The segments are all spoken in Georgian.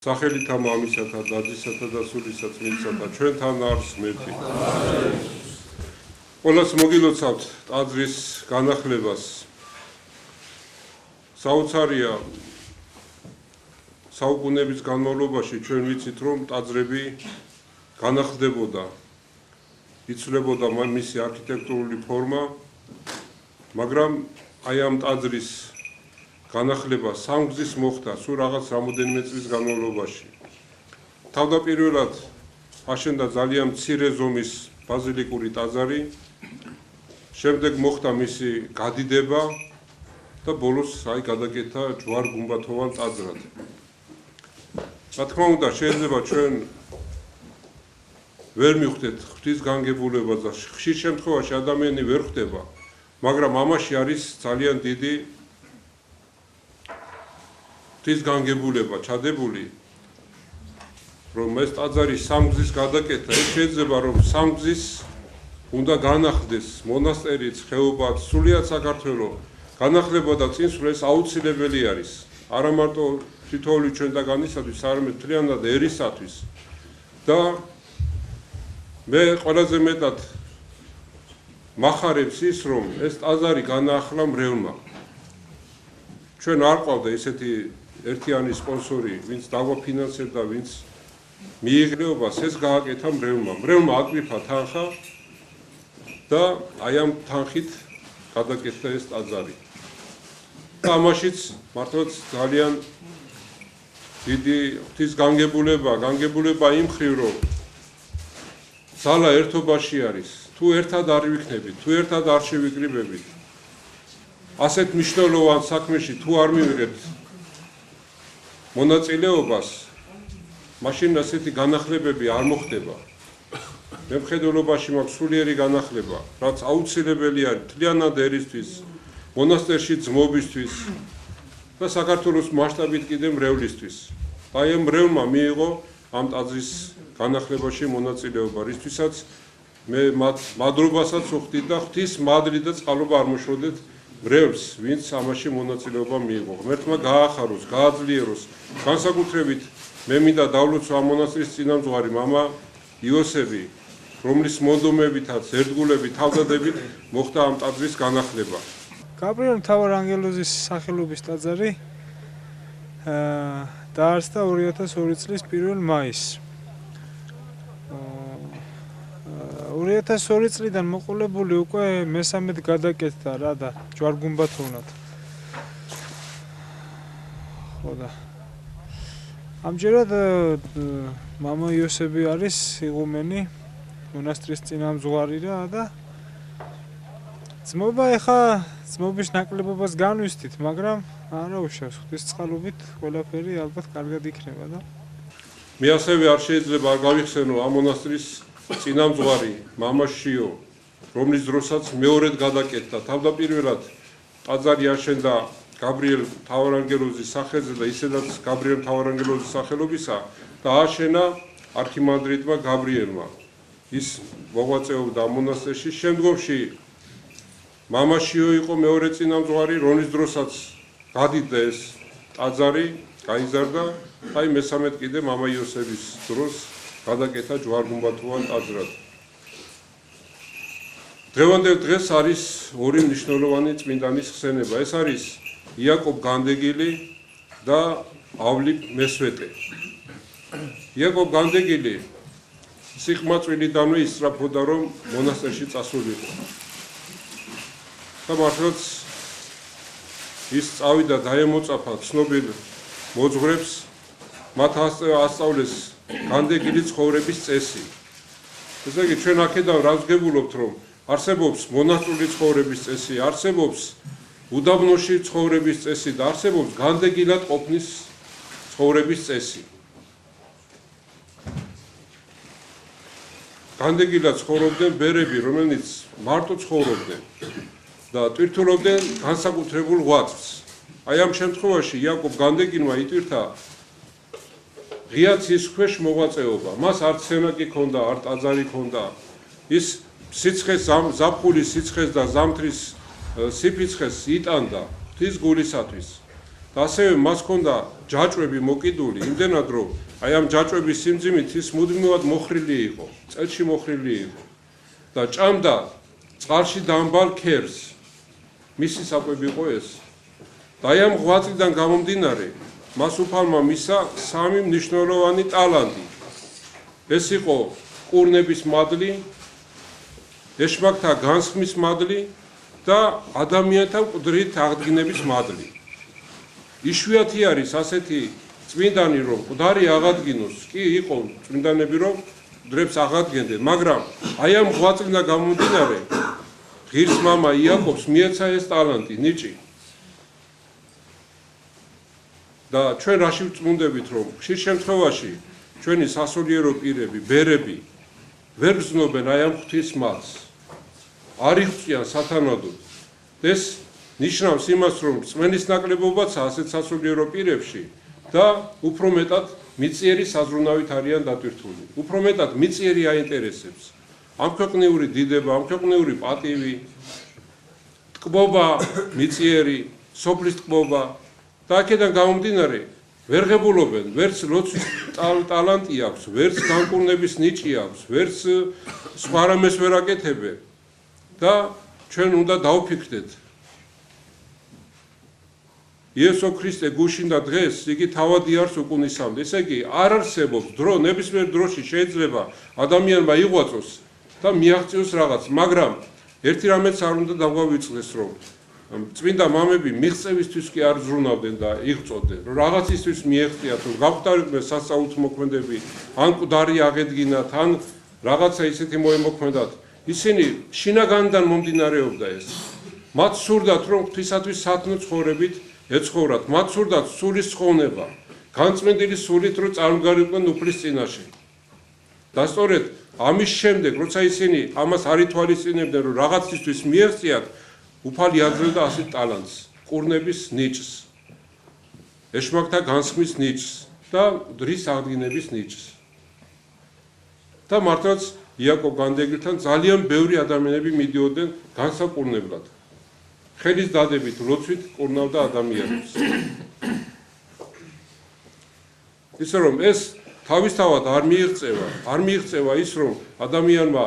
სახელითა მამისათა და ძისათა და სულისა წმინდისათა ჩვენთან არის ღმერთი. ყველას მოგილოცავთ ტაძრის განახლებას. საოცარია საუკუნეების განმავლობაში ჩვენ ვიცით რომ ტაძრები განახლდებოდა. იცვლებოდა მისი არქიტექტურული ფორმა, მაგრამ აი ამ ტაძრის განახლება სამგზის მოხდა სულ რაღაც რამოდენიმე წლის განმავლობაში. თავდაპირველად აშენდა ძალიან მცირე ზომის ბაზილიკური ტაძარი, შემდეგ მოხდა მისი გადიდება და ბოლოს აი გადაკეთა ჯვარ-გუმბათოვან ტაძრად. რა თქმა უნდა, შეიძლება ჩვენ ვერ მივხვდეთ ღვთისგანგებულებას და ხშირ შემთხვევაში ადამიანი ვერ ხვდება, მაგრამ ამაში არის ძალიან დიდი ღვთისგანგებულება ჩადებული, რომ ეს ტაძარი სამგზის გადაკეთა, ეს შეიძლება რომ სამგზის უნდა განახლდეს მონასტერიც, ხეობაც, სრულიად საქართველო განახლება და წინსვლა ეს აუცილებელი არის. არა მარტო თითოეული ჩვენთაგანისათვის, არამედ მთლიანად ერისათვის. და მე ყველაზე მეტად მახარებს ის, რომ ეს ტაძარი განაახლა მრევლმა. ჩვენ არ ყავდა ესეთი ერთიანი სპონსორი, ვინც დაგვაფინანსებდა, ვინც მიიღრეობას, ეს გააკეთა მრევლმა. მრევლმა აკრიფა თანხა და აი ამ თანხით გადაკეთა ეს ტაძარი. და ამაშიც მართლაც ძალიან დიდი ღვთისგანგებულება იმ მხრივ, რომ ძალა ერთობაში არის. თუ ერთად არ ვიქნებით, თუ ერთად არ შევიკრიბებით, ასეთ მნიშვნელოვან საქმეში თუ არ მივიღებთ მონაწილეობას, მაშინ ასეთი განახლებები არ მოხდება. მე მხედველობაში მაქვს სულიერი განახლება, რაც აუცილებელი არის მთლიანად ერისთვის, მონასტერში ძმობისთვის და საქართველოს მასშტაბით კიდე მრევლისთვის. აი ამ მრევლმა მიიღო ამ ტაძრის განახლებაში მონაწილეობა, რისთვისაც მე მათ მადლობასაც ვუხდით და ღვთის მადლი და წყალობა არ მოშოდეთ მრევლს, ვინც ამაში მონაწილეობა მიიღო. ღმერთმა გაახაროს, გააძლიეროს. განსაკუთრებით მე მინდა დავლოცო ამ მონასტრის წინამძღვარი მამა იოსები, რომლის მონდომებითაც, ერთგულებით, თავდადებით მოხდა ამ ტაძრის განახლება. გაბრიელ მთავარანგელოზის სახელობის ტაძარი დაარსდა 2002 წლის 1 მაისს. 2002 წლიდან მოყოლებული უკვე მესამედ გადაკეთდა რა და ჯვარ-გუმბათოვნად. ხო და ამჯერად მამა იოსები არის იღუმენი, მონასტრის წინამძღვარი რა და ძმობა ეხა ძმობის ნაკლებობას განვისტით, მაგრამ არა უშავს ღვთის წყალობით ყველაფერი ალბათ კარგად იქნება და მე ასევე არ შეიძლება არ გავიხსენო ამ მონასტრის წინამძღვარი მამა შიო, რომლის დროსაც მეორედ გადაკეთდა. თავდაპირველად ტაძარი აშენდა გაბრიელ მთავარანგელოზის სახელზე და ისედაც გაბრიელ მთავარანგელოზის სახელობისა და აშენა არქიმანდრიტმა გაბრიელმა. ის მოღვაწეობდა ამ მონასტერში. შემდგომში მამა შიო იყო მეორე წინამძღვარი, რომლის დროსაც გადიდდა ეს ტაძარი, გაიზარდა, აი მესამედ კიდე მამა იოსების დროს გადაკეთა ჯვარ-გუმბათოვან ტაძრად. დღევანდელ დღეს არის ორი მნიშვნელოვანი წმინდანის ხსენება. ეს არის იაკობ განდეგილი და ავლი მესვეტე. იაკობ განდეგილი სიხმაწვილიდანვე ისწრაფოდა, რომ მონასტერში წასულიყო. და მართლაც ის წავიდა დაემოწაფა ცნობილ მოძღვრებს, მათ ასწავლეს განდეგილი ცხოვრების წესი. ესე იგი, ჩვენ აქედან რას ვგებულობთ, რომ არსებობს მონასტრული ცხოვრების წესი, არსებობს უდაბნოში ცხოვრების წესი და არსებობს განდეგილად ყოფნის ცხოვრების წესი. განდეგილად ცხოვრობდნენ ბერები, რომელიც მარტო ცხოვრობდნენ და ტვირთულობდნენ განსაკუთრებულ ღვაწლს. აი ამ შემთხვევაში იაკობ განდეგილმა იტვირთა ღია ცის ქვეშ მოღვაწეობა. მას არც სენაკი ჰქონდა, არ ტაძარი ჰქონდა. ის სიცხეს, ზაფხულის სიცხეს და ზამთრის სიფიცხეს იტანდა ღვთის გულისათვის. და ასევე მას ჰქონდა ჯაჭვები მოკიდული, იმდენად რომ აი ამ ჯაჭვების სიმძიმით ის მუდმივად მოხრილი იყო, წელში მოხრილი იყო და ჭამდა წყალში დამბალ ქერს. მისი საკვები იყო ეს. და აი ამ ღვაწლიდან გამომდინარე, მას უფალმა მისცა სამი მნიშვნელოვანი ტალანტი. ეს იყო ყურნების მადლი, ეშმაკთა განსხმის მადლი და ადამიანთა მკვდრით აღდგინების მადლი. იშვიათი არის ასეთი წმინდანი, რომ მკვდარი აღადგინოს, კი იყო წმინდანები, რომ მკვდრებს აღადგენდნენ, მაგრამ აი ამ ღვაწლიდან გამომდინარე, ღირს მამა იაკობს მიეცა ეს ტალანტი, ნიჭი. და ჩვენ რაში ვწმუნდებით, რომ ხშირ შემთხვევაში ჩვენი სასულიერო პირები, ბერები ვერ გრძნობენ აი ამ ღვთის მადლს. არ იღწვიან სათანადოდ. ეს ნიშნავს იმას, რომ რწმენის ნაკლებობაცაა ასეთ სასულიერო პირებში და უფრო მეტად მიწიერი საზრუნავით არიან დატვირთული. უფრო მეტად მიწიერი აინტერესებს. ამ ქვეყნიური დიდება, ამ ქვეყნიური პატივი, ტკბობა მიწიერი, სოფლის ტკბობა და აქედან გამომდინარე ვერ ღებულობენ, ვერც ლოცვის ტალანტი აქვს, ვერც განკურნების ნიჭი აქვს, ვერც სხვა რამეს ვერ აკეთებენ და ჩვენ უნდა დავფიქრდეთ. იესო ქრისტე გუშინდა დღეს იგი თავად იარს უკუნისამდე. ესე იგი, არ არსებობს დრო, ნებისმიერ დროში შეიძლება ადამიანმა იღვაწოს და მიაღწიოს რაღაც, მაგრამ ერთი რამეც არ უნდა დაგვავიწყდეს, რომ წმინდა მამები მიღწევისთვის კი არ ზრუნავდნენ და იღწოდნენ, რომ რაღაცისთვის მიეღწიათ, რომ გავხდარიყვნენ სასწაულთმოქმედები, ან მკვდარი აღედგინათ, ან რაღაცა ისეთი მოემოქმედათ. ისინი შინაგანიდან მომდინარეობდა ეს. მათ სურდათ, რომ ღვთისათვის სათნო ცხოვრებით ეცხოვრათ, მათ სურდათ სულის ცხოვნება, განწმენდილი სულით, რომ წარმგარიყვნენ უფლის წინაშე. და სწორედ ამის შემდეგ, როცა ისინი ამას არ ითვალისწინებდნენ, რომ რაღაცისთვის მიეღწიათ, უფალი აძლევდა ასეთ ტალანტს, ყურნების ნიჭს, ეშმაკთა განსხმის ნიჭს და მკვდრის აღდგინების ნიჭს. და მართლაც იაკობ განდეგილთან ძალიან ბევრი ადამიანები მიდიოდნენ განსაკურნებლად. ხელის დადებით ლოცვით კურნავდა ადამიანებს. ისე რომ ეს თავისთავად არ მიიღწევა ის, რომ ადამიანმა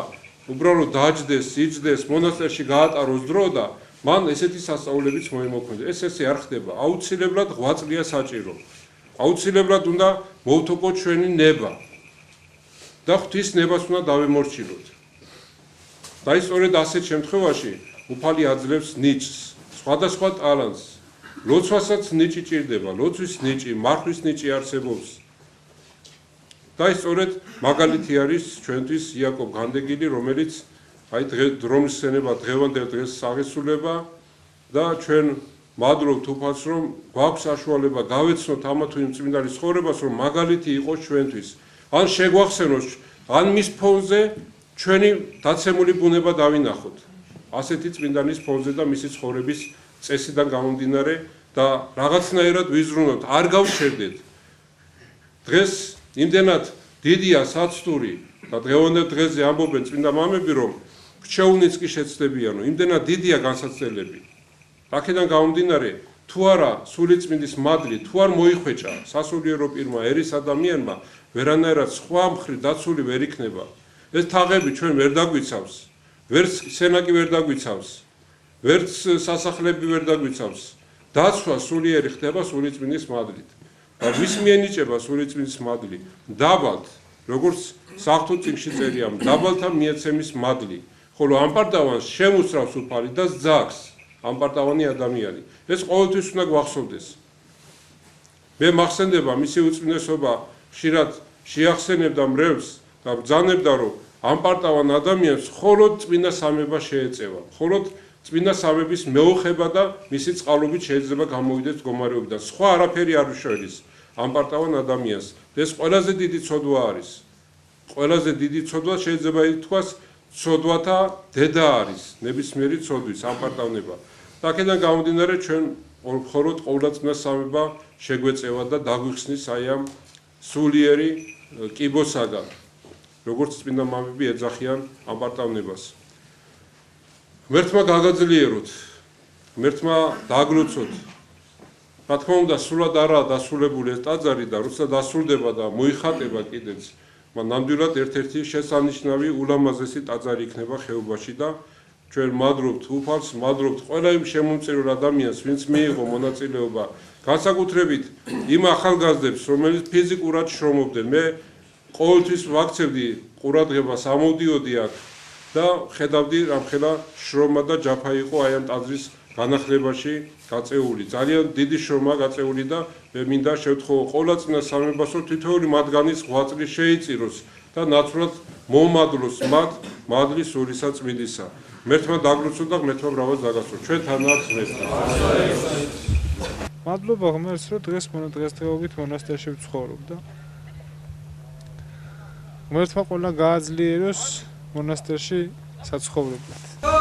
უბრალოდ დაჯდეს, იჯდეს, მონასტერში გაატაროს დრო და მან ესეთი სასწაულებიც მოემოქმედა. ესე არ ხდება. აუცილებლად ღვაწლია საჭირო. აუცილებლად უნდა მოვთოკოთ ჩვენი ნება. და ღვთის ნებას უნდა დავემორჩილოთ. და ის სწორედ ასეთ შემთხვევაში უფალი აძლევს ნიჭს, სხვადასხვა ტალანტს. ლოცვასაც ნიჭი ჭირდება, ლოცვის ნიჭი, მარხვის ნიჭი არსებობს. და ის სწორედ მაგალითი არის ჩვენთვის იაკობ განდეგილი, რომელიც აი რომლის სცენება დღევანდელ დღეს აღესრულება და ჩვენ მადლობთ უფალს, რომ გვაქვს საშუალება გავეცნოთ ამა თუ იმ წმინდანის ცხოვრებას, რომ მაგალითი იყოს ჩვენთვის. ან შეგვახსენოს, ან მის ფონზე ჩვენი დაცემული ბუნება დავინახოთ. ასეთი წმინდანის ფონზე და მისი ცხოვრების წესიდან გამომდინარე და რაღაცნაირად ვიზრუნოთ, არ გავჩერდეთ. დღეს იმდენად დიდია საცდური და დღევანდელ დღეზე ამბობენ წმინდა მამები, რომ რჩეულნიც კი შეცდებიანო, იმდენად დიდია განსაცდელები. აქედან გამომდინარე, თუ არა სულიწმინდის მადლი, თუ არ მოიხვეჭა სასულიერო პირმა ერის ადამიანმა, ვერანაირად სხვა მხრივ დაცული ვერ იქნება. ეს თაღები ჩვენ ვერ დაგვიცავს, ვერც სენაკი ვერ დაგვიცავს, ვერც სასახლები ვერ დაგვიცავს. დაცვა სულიერი ხდება სულიწმინდის მადლით. და ვის მიენიჭება სულიწმინდის მადლი? დაბალთ, როგორც საღვთო წიგნში წერია, დაბალთა მიეცემის მადლი. ხოლო ამპარტავანს შემოსრავს უფალი და ზძაგს ამპარტავანი ადამიანი. ეს ყოველთვის უნდა გვახსოვდეს. მე მახსენდება მისი უწმინდესობა ხშირად შეახსენებდა მრევლს და ბრძანებდა, რომ ამპარტავან ადამიანს მხოლოდ წმინდა სამება შეეწევა. მხოლოდ წმინდა სამების მეოხება და მისი წყალობით შეიძლება გამოვიდეს მდგომარეობიდან. სხვა არაფერი არ უშველის ამპარტავან ადამიანს. ეს ყველაზე დიდი ცოდვა არის. ყველაზე დიდი ცოდვა შეიძლება ითქვას ცოდვათა დედა არის, ნებისმიერი ცოდვის ამპარტავნება. და აქედან გამომდინარე ჩვენ მხოლოდ ყოვლადწმინდა სამება შეგვეწევა და დაგვიხსნის აი ამ სულიერი კიბოსაგან, როგორც წმინდა მამები ეძახიან ამპარტავნებას. ღმერთმა გაგაძლიეროთ, ღმერთმა დაგლოცოთ რა თქმა უნდა, სულად არაა დასრულებული ეს ტაძარი და როცა დასრულდება და მოიხატება კიდეც, მაგრამ ნამდვილად ერთ-ერთი შესანიშნავი ულამაზესი ტაძარი იქნება ხეობაში და ჩვენ მადლობთ უფალს, მადლობთ ყველა იმ შემომწირულ ადამიანს, ვინც მიიღო მონაწილეობა, განსაკუთრებით იმ ახალგაზრდებს, რომელიც ფიზიკურად შრომობდნენ. მე ყოველთვის ვაქცევდი ყურადღებას, ამოვდიოდი აქ და ხედავდი რამხელა შრომა და ჯაფა იყო აი ამ ტაძრის განახლებაში გაწეული. ძალიან დიდი შრომა გაწეული და მე მინდა შევთხოვო ყველა წინას სამებასო თითოეული მათგანის ღვაწლი შეიწიროს და ნაცვლად მომადლოს მათ მადლის სულისა წმინდისა. მერთმა დაგლოცო და მერთმა ბრავად დაგასწრო. ჩვენთან არის ღმერთი. მადლობა ღმერთს, რომ დღესდღეობით მონასტერში ვცხოვრობ და ღმერთმა ყველა გააძლიეროს მონასტერში საცხოვრებლად.